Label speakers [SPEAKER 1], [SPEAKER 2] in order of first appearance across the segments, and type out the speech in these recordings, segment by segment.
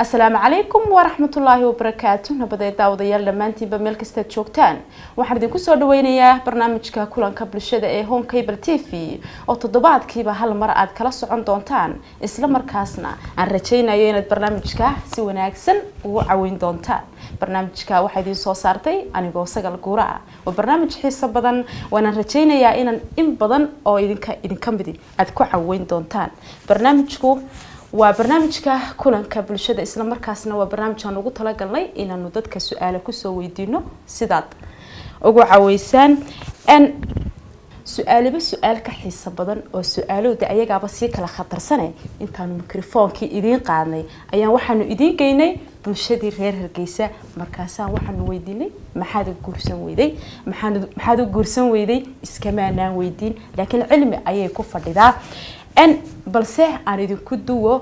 [SPEAKER 1] السلام عليكم ورحمة الله وبركاته. نبدأ داوديال لمانتي بميل كستات شوكتان waxaan idinku soo dhaweynayaa barnaamijka kulanka bulshada ee Home Cable TV oo toddobaadkiiba hal mar aad kala socon doontaan isla markaasna aan rajaynayo inaad barnaamijka si wanaagsan ugu caawin doontaan. barnaamijka waxa idin soo saartay anigoo Sagal Guura ah oo barnaamij xiiso badan waan rajaynayaa in badan oo idinka mid aad ku caawin doontaan. barnaamijku waa barnaamijka kulanka bulshada isla markaasna waa barnaamijkan ugu talagalnay inaanu dadka su'aalo ku soo weydiino sidaad ugu caawiysaan su'aal ka xiiso badan oo su'aalooda ayagaaba si kala khatarsanay intaanu mikrofoonkii idin qaadnay ayaan waxaanu idin geynay bulshadii reer Hargeysa markaasaan waxaanu weydiinay maxaad u guursan weyday iskamaanaan weydiin laakiin cilmi ayay ku fadhidaa balse aan idinku duwo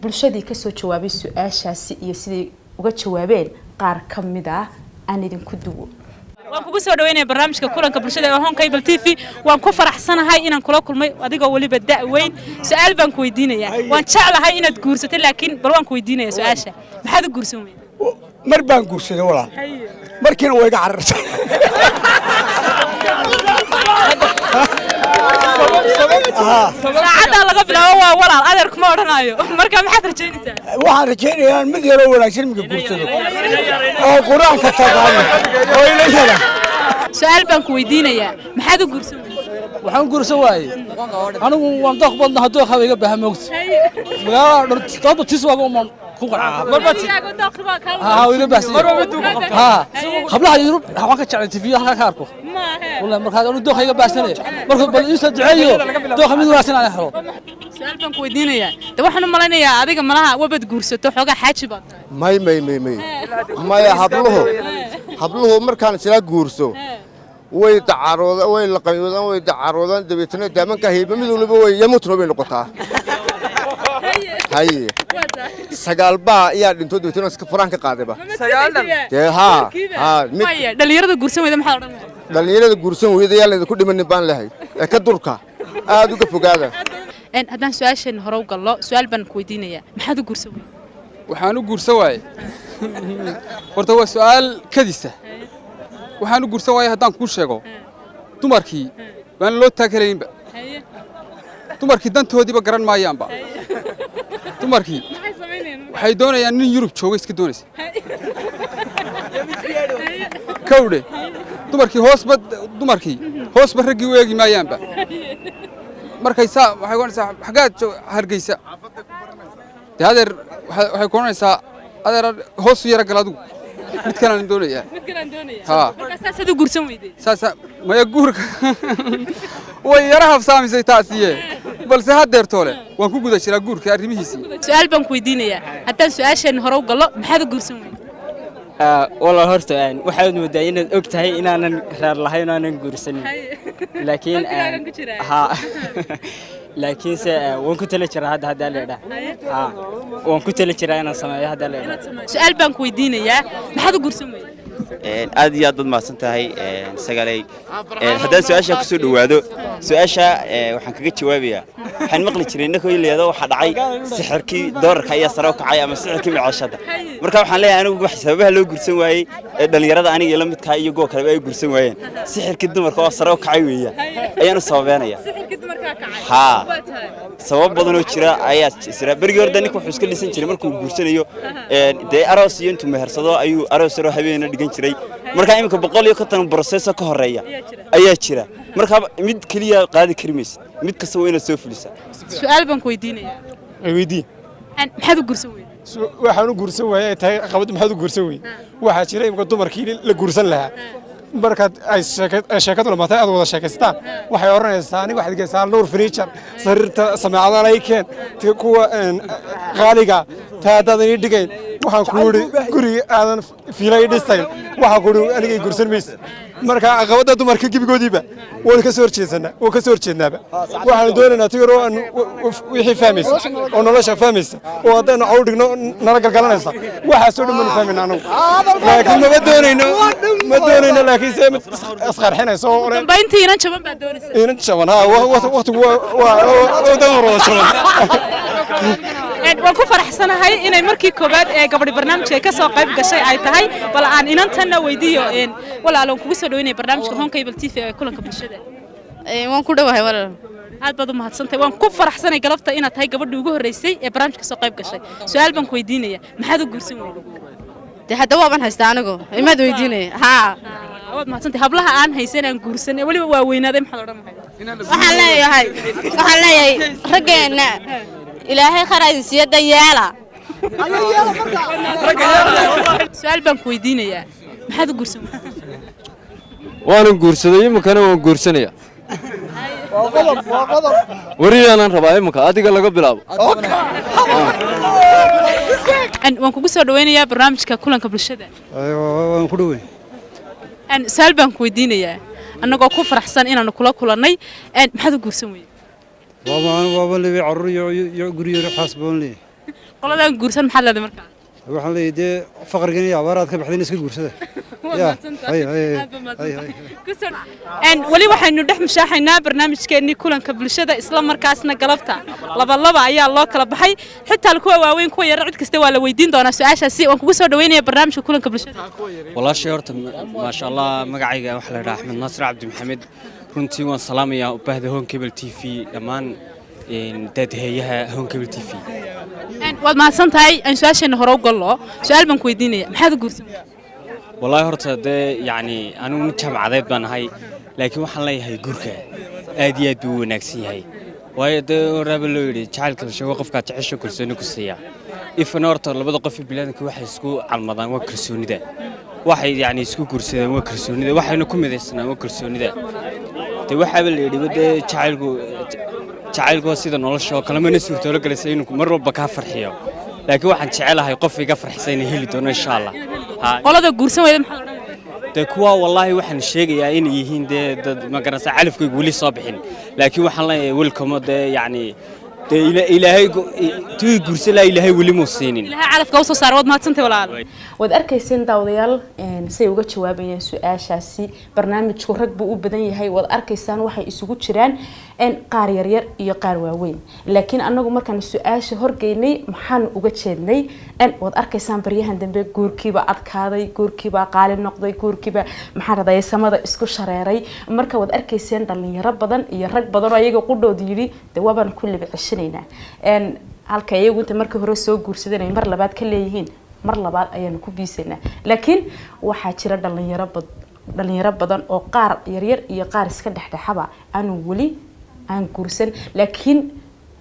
[SPEAKER 1] bulshadii ka soo jawaabay su'aashaasi iyo sidii uga jawaabeen qaar kamid ah aan idinku duwo
[SPEAKER 2] waan kugu soo dhaweynaa barnaamijka kulanka bulshada ee Home Cable TV waan ku faraxsanahay inaan kula kulmay adigoo waliba da'weyn su'aal baan ku weydiinayaa waan jeclahay inaad guursato laakiin bal waan ku weydiinayaa su'aasha maxaad u guursan weyday
[SPEAKER 3] mar baan guursaday walaal markiina way iga carartay
[SPEAKER 2] saacada laga bilaabo waa walaal adeer kuma oranayo marka maxaad rajaynaysaa
[SPEAKER 3] waxaan rajaynayaa mid yar oo wanaagsan mid guursado oo quraanka taqaano oo ila yara
[SPEAKER 2] su'aal baan ku weydiinayaa maxaad u guursan
[SPEAKER 4] waxaan guursan waayay anigu waan doq badna hadoo xawayga bahamoogta magaalada dhorto tis waaga uma ku qaracaa marba wada baasi qablaha yurub waxaan ka jeclay TV halka ka arko والله markaad anu doqayga baasanay marka bal inta duceeyo doq mid wanaagsan aan helo
[SPEAKER 2] su'aal baan ku weydiinayaa waxaan u malaynayaa adiga malaha wabad guursato xogaa xaaji baad
[SPEAKER 5] may habluhu markaan sila guurso way dacaroodaan dabeetana daamanka hayba mid waliba way yamutno bay noqotaa haye sagaalba ayaa dhinto dabeetana iska furaan ka qaadayba
[SPEAKER 2] dhalinyarada guursan weyda maxaa odhan
[SPEAKER 5] dhalinyarada guursan weyda yaa la ku dhimanin baan lahay ka durka aad uga fogaada
[SPEAKER 2] haddaan su'aashan hore u gallo su'aal baan ku weydiinayaa maxaad u guursan weyday
[SPEAKER 4] waxaan u guursan waayay horta waa su'aal kadisa waxaan u guursan waayay haddaan kuu sheego dumarkii baan loo taagelaynba dumarkii dantoodiiba garan maayaanba dumarkii waxay doonayaan nin Yurub jooga iska doonaysa kawdhe dumarkii hoosba raggii u eegi maayaanba markaysaa waxay goonaysaa xagaad Hargeysa adeer waxay koonaysaa adeer hoos u yara gal adigu mid kale aan doonayaa
[SPEAKER 2] markaas aad u guursan weyday
[SPEAKER 4] saasa ma guurka way yara hafsaamisay taasiye balse hadeer toole waan ku guda jiraa guurka arrimihiisii
[SPEAKER 2] su'aal baan ku weydiinayaa haddaan su'aashan hore u gallo maxaad u guursan weyday
[SPEAKER 6] والله هرتان واحد مدين أكتهي إن أنا رار لهاي إن أنا نقرسني لكن لكن وانكنت لشرا هذا اللي وانكنت لشرا أنا سمع هذا اللي
[SPEAKER 2] سؤال بنك ويديني يا ما حد قرسمي
[SPEAKER 7] أدي أضد ما سنتهي سجلي هذا سؤال كسر وهذا سؤال وحنكجت جوابيا حنمقلي ترينا كل هذا واحد عاي سحر كي دور كيا سراك عاي أما سحر كي بالعشرة مركب حنلاقي أنا بحسبها لو قرسم واي دل يرد أنا يلم تكاي يجوا كلام أي قرسم واي سحر كده مركب سراك عاي ويا أنا صوابنا يا
[SPEAKER 2] سحر كده مركب
[SPEAKER 7] ها سواب بدنو شراء أيات شراء برجور دنيك وحوس كل سنة شراء مركب قرسم يو ده أراسيون توم هرصدا أيو أراس رو حبينا دقن شراء مركب إمك بقولي كتن بروسيسا كهرية أيات شراء مركب مد كلية قاعد كريمس مد كسوينا سوفلسا
[SPEAKER 2] سؤال بنك ويديني
[SPEAKER 3] ويدي
[SPEAKER 2] محد قرسم ويد
[SPEAKER 3] waxaan u guursan waayay tahay qabad maxaad u guursan way waxa jiray imka dumarkii la guursan lahaa markaad ay sheekadu lamaatay aad wada sheekaystaan waxay oranaysaa aniga waxaad geeysaa nuur furniture sariirta samaacada ay keen kuwa qaaliga taadada dhigayn waxaan ku yiri guriga aadan fiilay dhisay waxa ku yiri aniga guursan mees marka qabada dumarka gibigoodiiba way ka soo horjeednaaba waxaan doonaynaa tigiro wixii fahmaysa oo nolosha fahmaysa oo hadaan u dhigno nala galgalanaysa waxa soo dhiman fahmayna anagu laakiin ma doonayno laakiin se asqar xinayso oo
[SPEAKER 2] dambayntii inan jaban baa doonaysa
[SPEAKER 3] inan jaban waqtigu waa dawro jaban
[SPEAKER 2] waan ku faraxsanahay inay markii koobaad ee gabadhi barnaamijka ay ka soo qayb gashay ay tahay bal aan inantanna weydiiyo walaalo kugu soo dhaweynay barnaamijka Home Cable TV ee kulanka bulshada
[SPEAKER 8] waan ku dhawahay walaal
[SPEAKER 2] aad baad u mahadsantahay waan ku faraxsanahay galabta inaad tahay gabadhii ugu horeysay ee barnaamijka soo qayb gashay su'aal baan ku weydiinaya maxaad u guursan weyday
[SPEAKER 8] hadda waaban haystaa anigu imaad weydiinaya haa
[SPEAKER 2] waad mahadsantahay hablaha aan haysan aan guursan waliba waa weynaaday maxaad odhan lahayd
[SPEAKER 8] waxaan leeyahay raggeena ilaahay kharaydin siyada yeela
[SPEAKER 2] su'aal baan ku weydiinayaa maxaad u guursan
[SPEAKER 9] waanan guursaday iminkana waan guursanaya wariyaanan rabaa iminka adiga laga bilaabo
[SPEAKER 2] waan kugu soo dhaweynayaa barnaamijka kulanka bulshada
[SPEAKER 3] waan ku dhaweyn
[SPEAKER 2] su'aal baan ku weydiinayaa annagoo ku faraxsan inaanu kula kulannay maxaad u guursan weyday
[SPEAKER 3] waaba leeyahay carruur iyo guriyo xaas baan leeyahay
[SPEAKER 2] qoladaan guursan maxaad leedahay markaa
[SPEAKER 3] waxaan leeyahay dee faqrigan iyo abaaraad ka baxdeen iska guursada
[SPEAKER 2] weli waxaynu dhex mushaaxaynaa barnaamijkeennii kulanka bulshada isla markaasna galabta laba ayaa loo kala baxay xitaa kuwa waaweyn kuwa yar cid kasta waa la weydiin doonaa su'aashaasi waan kugu soo dhaweynaya barnaamijka kulanka bulshada
[SPEAKER 6] walaashay horta maasha Allah magacayga waxa la yiraahdaa Axmed Nasir Cabdi Maxamed runtii waan salaamayaa ubahda Home Cable TV dhammaan dadheeyaha Home Cable TV
[SPEAKER 2] waad mahadsantahay aan su'aasheena hore u gallo su'aal baan ku weydiinaya maxaad u guursan
[SPEAKER 6] والله horta yani anigu jamcadeed baan ahay laakiin waxaan leeyahay gurka aad iyo aad buu wanaagsan yahay waayo raaba loo yiri jacaylka la sheego qofka jecesho kalsooni ku siiya ifana horta labada qof ee bilaanka waxay isku calmadaan waa kalsoonida waxay yani isku guursadaan waa kalsoonida waxayna ku mideysnaan waa kalsoonida waxa la yiri jacaylku sida nolosha oo kale ma suurto galaysa inuu mar walba ka farxiyo laakiin waxaan jecelahay qof iga farxsan heli doono insha Allah
[SPEAKER 2] qolada guursan weyda maxaa odhan
[SPEAKER 6] de kuwa wallahi waxaan sheegayaa in yihiin dad ma garanaysa calafkaygu wali soo bixin laakiin waxaan leeyahay welcome yani ilaahay tuu guursan la ilaahay wali ma siinin
[SPEAKER 2] ilaahay calafka u soo saar wad mahadsantahay walaal
[SPEAKER 1] wad arkayseen daawadayaal say uga jawaabayeen su'aashaasi barnaamijku rag buu u badan yahay wad arkaysaan waxay isugu jiraan qaar yar yar iyo qaar waaweyn laakiin anagu markaan su'aasha horgeynay maxaan uga jeednay wad arkaysaan baryahan dambe guurkiiba adkaaday guurkiiba qaali noqday guurkiiba maxaa raday samada isku shareeray marka wad arkayseen dhalinyaro badan iyo rag badan oo ayaga qudhood yiri dawaaban kulli bixishinayna halka iyagu inta markii hore soo guursadeen mar labaad ka leeyihiin mar labaad ayaan ku biisanaa laakiin waxa jira dhalinyaro badan oo qaar yar yar iyo qaar iska dhexdhexaba aan wali aan guursan laakiin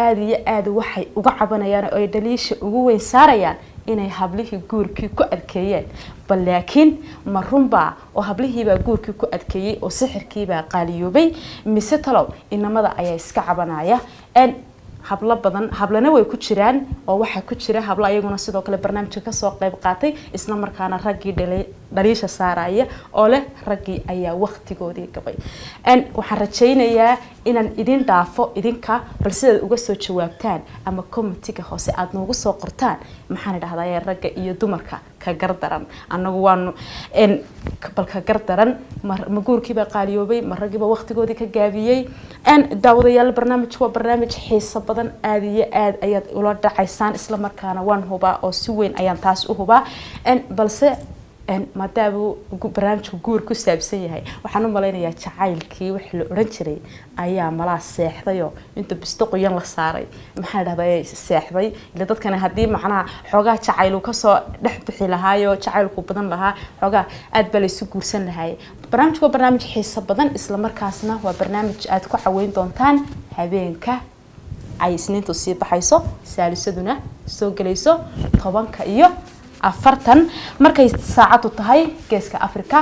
[SPEAKER 1] aad iyo aad waxay uga cabanayaan oo ay dhaliisha ugu weyn saarayaan inay hablihii guurkii ku adkeeyeen bal laakiin ma runba oo hablihiiba guurkii ku adkeeyay oo sixirkiiba qaaliyoobay mise talow inamada ayaa iska cabanaya habla badan hablana way ku jiraan oo waxa ku jira habla ayaguna sidoo kale barnaamijka ka soo qayb qaatay isla markaana raggii dhaliisha saaraya oo leh raggii ayaa waqtigoodii gabay waxaan rajaynayaa inaan idin dhaafo idinka bal sidaad uga soo jawaabtaan ama commentiga hoose aad noogu soo qortaan maxaan idhahdaa ragga iyo dumarka ka gardaran anagu waanu balka gardaran ma guurkiiba qaaliyoobay ma raggiiba waqtigoodii ka gaabiyay daawadayaal barnaamijku waa barnaamij xiiso badan aad iyo aad ayaad ula dhacaysaan isla markaana waan hubaa oo si weyn ayaan taas u hubaa balse maadaama barnaamijku guur ku saabsan yahay waxaan u malaynayaa jacaylkii wax la oran jiray ayaa malaa seexdayo inta bisto qoyan la saaray maxaa dhahday seexday ila dadkana hadii macnaha xogaa jacayl ka soo dhex bixi lahaayo jacaylku badan lahaa xogaa aad baa la isu guursan lahaay barnaamijku waa barnaamij xiiso badan isla markaasna waa barnaamij aad ku caweyn doontaan habeenka ay isniintu sii baxayso saalisaduna soo galayso 10 iyo 40 markay saacadu tahay geeska Afrika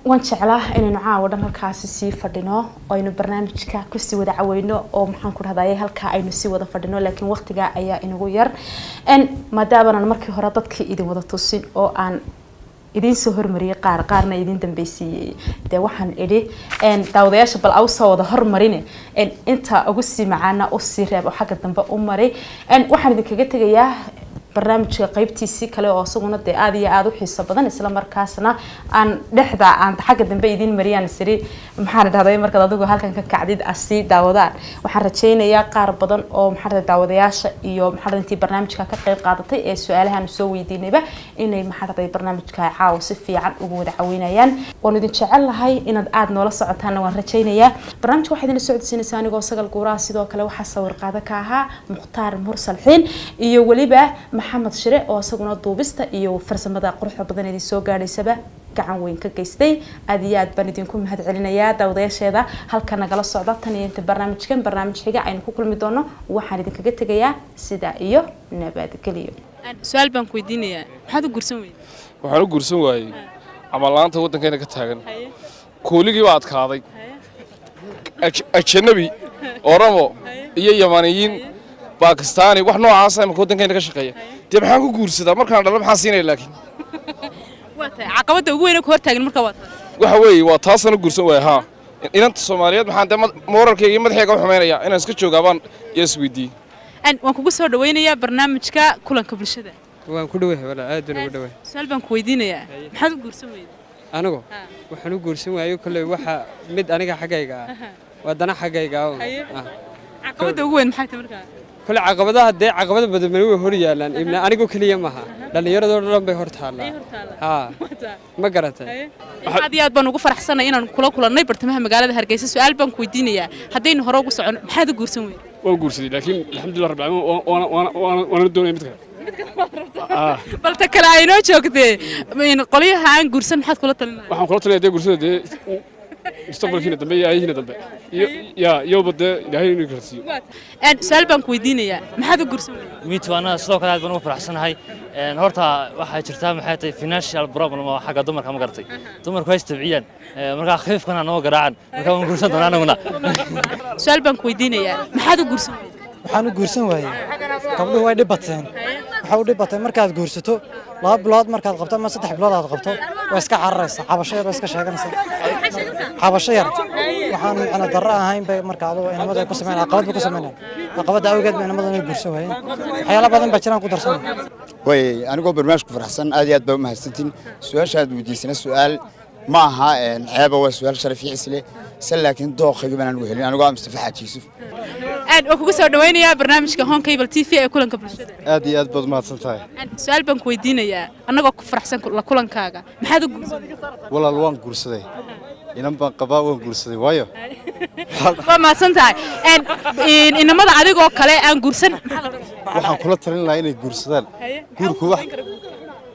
[SPEAKER 1] waan jeclaa inaynu caawa dhan halkaas sii fadhino oo aynu barnaamijka ku sii wada caweyno oo maxaan ku rahdaayay halka aynu sii wada fadhino laakiin waqtiga ayaa inagu yar maadaama markii hore dadkii idin wada tusin oo aan idin soo hormariyay qaarna idin dambeysiyay de waxaan idhi daawadayaasha bal aw soo wada hormarine inta ugu sii macaana u sii reeb oo xagga dambe u maray waxaan idin kaga tagayaa barnaamijka qaybtiisii kale oo isaguna dee aad iyo aad u xiiso badan isla markaasna aan dhexda aan xagga dambe idin mariyaan siri maxaan dhahday markaad adigu halkan ka kacdid asii daawadaan waxaan rajaynayaa qaar badan oo maxaa daawadayaasha iyo maxaa intii barnaamijka ka qayb qaadatay ee su'aalahan soo weydiinayba inay maxaa barnaamijka caawa si fiican ugu wada caawinayaan waan idin jecel lahay inaad aad noola socotaan waan rajaynayaa barnaamijka waxaad idin socodsiinaysaa anigoo sagal guuraha sidoo kale waxaa sawir qaada ka ahaa mukhtaar mursal xiin iyo waliba maxamed shire oo isaguna duubista iyo farsamada quruxda badan ee soo gaadhaysaba gacan weyn ka geystay aad iyo aad baan idinku mahad celinayaa daawadayaasheeda halka nagala socda tan iyo inta barnaamij xiga aynu ku kulmi doono waxaan idinkaga tegayaa sida iyo nabadgelyo
[SPEAKER 2] su'aal baan ku weydiinayaa maxaad u gursan weyday
[SPEAKER 10] waxaan u gursan waayey amalaanta waddankeena ka taagan kooligii baa adkaaday ajanabi oramo iyo yamaniyiin باكستاني wax noocaas ah waddankeena ka shaqeeya dee maxaan ku guursadaa markaan dhalo maxaan siinay laakiin
[SPEAKER 2] waata caqabada ugu weyn ee ku hortaagan marka waad
[SPEAKER 10] waxa weey waa taasana guursan way ha inanta Soomaaliyeed maxaan dee mooralkayga iyo madaxayga u xumeynaya inaan iska joogaabaan yes weydii
[SPEAKER 2] waan kugu soo dhaweynayaa barnaamijka kulanka bulshada
[SPEAKER 11] waan ku dhawahay wala aad ugu dhawahay
[SPEAKER 2] su'aal baan ku weydiinayaa maxaad u guursan weyday
[SPEAKER 11] anigu waxaan u guursan waayo kulay waxa mid aniga xagayga wadana xagayga
[SPEAKER 2] caqabada ugu weyn maxay tahay markaa
[SPEAKER 11] كل عقباتها دي عقبات بدل ما هو هريالان إبنا أنا جو كلية معها لأن يرى دور رام بهرتها ها ما قرأته
[SPEAKER 2] هذه أد بنوقف فرح سنة إن كلا نيبرت مها مقالة هرجيس سؤال بنك ودينية هدين هراق وسعون هذا جورسون
[SPEAKER 10] وجورسي لكن الحمد لله رب العالمين وأنا الدنيا متكلم
[SPEAKER 2] بل تكلمينه شو كده من قليل هان جورسون حد كلا تلنا
[SPEAKER 10] وحنا كلا تلنا ده جورسون ده مستقبل هنا دبي أي هنا دبي يا بده لهاي نكرسي
[SPEAKER 2] سؤال بنك ويدينيا ما هذا جورسون
[SPEAKER 12] ميت وأنا سلوك هذا بنو فرح سنة هاي نهارتها واحد شرتها من حياتي فينانشال بروبلم ما حاجة دمر كم قرتي دمر كويس تبعيا مرة خفيف كنا نوع قرعان مرة جورسون دنا ونا
[SPEAKER 2] سؤال بنك ويدينيا ما هذا جورسون
[SPEAKER 13] waxaan u guursan waayay qabdhuhu way dhibateen waxa u dhibatay markaad guursato 2 bilood markaad qabto ama 3 bilood aad qabto waa iska cararaysa xabasho yar iska sheeganaysa xabasho yar waxaan ana darro ahayn bay markaad inamada ku sameeyaan aqabad ku sameeyaan aqabada awgeed bay inamada inay guursan waayeen waxyaalo badan ba jiraan ku darsan
[SPEAKER 14] way anigoo barnaamijku faraxsan aad iyo aad baa u mahadsantiin su'aashaad weydiisana su'aal ma aha ceeba waa su'aal sharaf isle laakiin dooqayga baan ugu helin anigoo Mustafa Xaaji Yuusuf
[SPEAKER 2] aad ugu soo dhaweynayaa barnaamijka Home Cable TV ee kulanka bulshada
[SPEAKER 3] aad iyo aad baad mahadsantahay
[SPEAKER 2] su'aal baan ku weydiinayaa anagoo ku faraxsan kulankaaga maxaad u guursaday
[SPEAKER 3] walaal waan guursaday inan baan qabaa waan guursaday waayo
[SPEAKER 2] waa mahadsantahay inamada adigoo kale aan guursan
[SPEAKER 3] waxaan kula talin lahaa inay guursadaan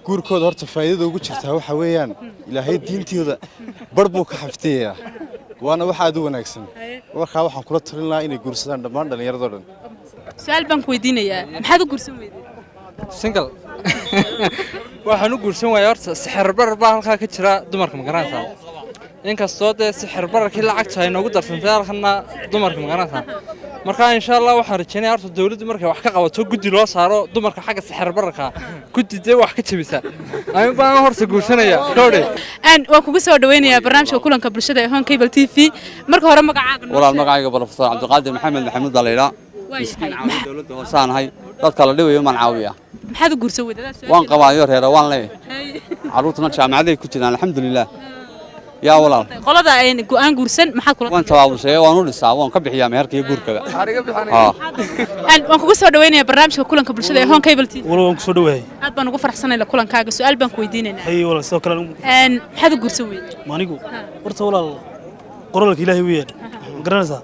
[SPEAKER 3] guurkooda horta faa'iidada ugu jirtaa waxa weeyaan ilaahay diintooda bar buu ka xafteeyaa waana waxa aad u wanaagsan markaa waxaan kula talin lahaa inay guursadaan dhammaan dhalinyarada dhan
[SPEAKER 2] su'aal baan ku weydiinayaa maxaad u guursan weyday
[SPEAKER 11] single waxaan u guursan waayay horta sixir barar baa halka ka jira dumarka magaranaysa inkastoo dee sixir bararkii lacagta ay noogu darsantay halkana dumarka magaranaysa marka insha Allah waxaan rajaynayaa horta dawladdu markay wax ka qabato guddi loo saaro dumarka xagga sixir bararka guddi wax ka jabisa aan baan horta guursanaya dhowde
[SPEAKER 2] waan kugu soo dhaweynayaa barnaamijka kulanka bulshada ee Home Cable TV marka hore magacaaga
[SPEAKER 9] walaal magacayga Professor Cabdiqaadir Maxamed Maxamuud Daleera miskiin caawin dawladda hoosaanahay dadka la dhibayo man caawiya
[SPEAKER 2] maxaad u guursan weydaa
[SPEAKER 9] waan qabaayo reero waan leeyahay caruurtuna jaamacaday ku jiraan alxamdulillah يا والله
[SPEAKER 2] qolada ay go'aan guursan maxaa kula
[SPEAKER 9] waan tawaabushay waan u dhisaa waan ka bixiyaa meherkii guurkaga
[SPEAKER 2] waan kugu soo dhaweynayaa barnaamijka kulanka bulshada ee Home Cable TV
[SPEAKER 15] waan ku soo dhawahay
[SPEAKER 2] aad baan ugu faraxsanahay kulankaaga su'aal baan ku weydiinaynaa
[SPEAKER 15] hay walaal soo kale
[SPEAKER 2] maxaad u guursan weyday
[SPEAKER 15] maanigu horta walaal qoraalka Ilaahay weeyaan garanaysaa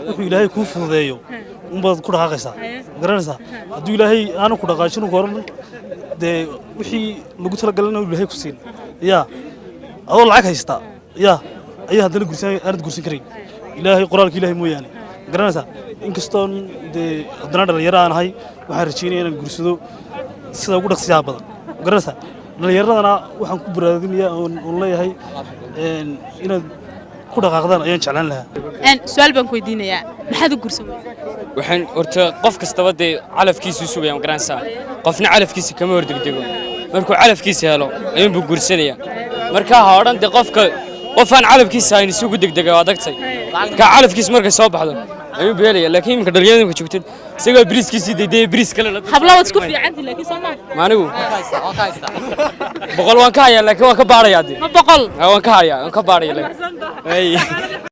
[SPEAKER 15] wuxuu Ilaahay ku fududeeyo baad ku dhaqaaqaysaa garanaysaa hadduu Ilaahay aanu ku dhaqaajino koran de wixii lagu tala galay Ilaahay ku siin yaa adoo lacag haysta yaa ayaa hadana gursan karin Ilaahay qoraalka Ilaahay mooyaane garanaysaa inkastoo de hadana dhalinyaro aan ahay waxaan rajaynayaa inaan guursado sida ugu dhaqsiyaha badan garanaysaa dhalinyaradana waxaan ku baraadinayaa oo leeyahay inaad ku dhaqaaqdaan ayaan jeclaan lahaa
[SPEAKER 2] su'aal baan ku weydiinayaa maxaad u guursan
[SPEAKER 16] waxaan horta qof kastaba de calafkiisu sugaya ma garanaysaa qofna calafkiisa kama hordegdego markuu calafkiisa helo ayuu buu guursanaya marka ha oran de qofka qofaan calafkiisa aynu isugu degdegay waa dagtay ka calafkiisa markay soo baxdo ayuu beelaya laakiin imika dhalinyarada imika joogtid isagoo biriiskiisii deydee biriis kale la
[SPEAKER 2] habla wad isku fiicantii laakiin Soomaa
[SPEAKER 16] maanigu boqol waan ka hayaa laakiin waan ka baarayaa
[SPEAKER 2] ma boqol
[SPEAKER 16] waan ka hayaa waan ka baarayaa